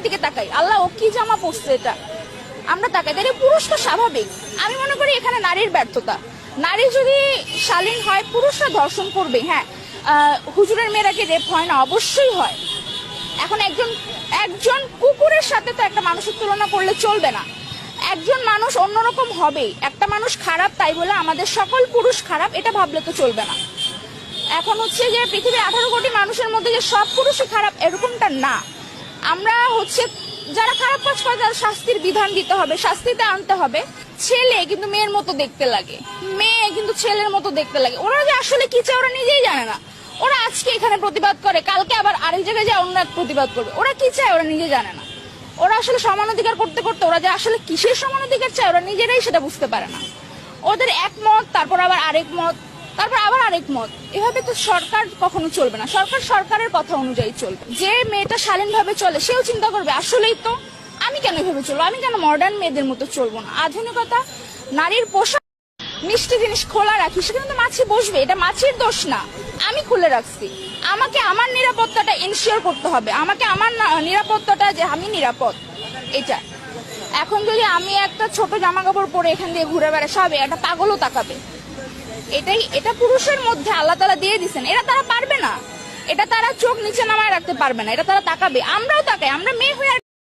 দিকে তাকাই, আল্লাহ ও কি জামা পরছে এটা, আমরা তাকাই, তাহলে পুরুষ তো স্বাভাবিক। আমি মনে করি এখানে নারীর ব্যর্থতা। নারী যদি শালীন হয়, পুরুষরা ধর্ষণ করবে। হ্যাঁ, হুজুরের মেয়েরা কি রেপ হয় না? অবশ্যই হয়। এখন একজন কুকুরের সাথে তো একটা মানুষের তুলনা করলে চলবে না। একজন মানুষ অন্যরকম হবেই। একটা মানুষ খারাপ তাই বলে আমাদের সকল পুরুষ খারাপ এটা ভাবলে তো চলবে না। এখন হচ্ছে যে পৃথিবীর 18 কোটি মানুষের মধ্যে যে সব পুরুষই খারাপ এরকমটা না। আমরা হচ্ছে যারা খারাপ কাজ করে তাদের শাস্তির বিধান দিতে হবে, শাস্তিতে আনতে হবে। ছেলে কিন্তু মেয়ের মতো দেখতে লাগে, মেয়ে কিন্তু ছেলের মতো দেখতে লাগে। ওরা যে আসলে কি চায় ওরা নিজেই জানে না। ওরা আজকে এখানে প্রতিবাদ করে, কালকে আবার আরেক জায়গায় যায় অন্য এক প্রতিবাদ করবে। ওরা কি চায় ওরা নিজে জানে না। ওরা আসলে সমান অধিকার করতে করতে ওরা যে আসলে কিসের সমান অধিকার চায় ওরা নিজেরাই সেটা বুঝতে পারে না। ওদের একমত, তারপর আবার আরেক মত, তারপর আবার আরেক মত। এভাবে তো সরকার কখনো চলবে না। সরকার সরকারের কথা অনুযায়ী চলবে। যে মেয়েটা শালীনভাবে চলে সেও চিন্তা করবে আসলেই তো আমি কেন এভাবে চলবো, আমি কেন মডার্ন মেয়েদের মতো চলবো না। আধুনিকতা, নারীর পোশাক, মিষ্টি জিনিস খোলা রাখি, সেখানে তো মাছি বসবে, এটা মাছির দোষ না। আমি খুলে রাখছি, আমাকে আমার নিরাপত্তাটা এনশিওর করতে হবে, আমাকে আমার নিরাপত্তাটা যে আমি নিরাপদ এটা। এখন যদি আমি একটা ছোট জামা কাপড় পরে এখান দিয়ে ঘুরে বেড়াই, সবে একটা পাগলও তাকাবে। এটা পুরুষের মধ্যে আল্লাহ তাআলা দিয়ে দিচ্ছেন, এরা তারা পারবে না, এটা তারা চোখ নিচে নামায় রাখতে পারবে না, এটা তারা তাকাবে। আমরাও তাকাই, আমরা মেয়ে হয়ে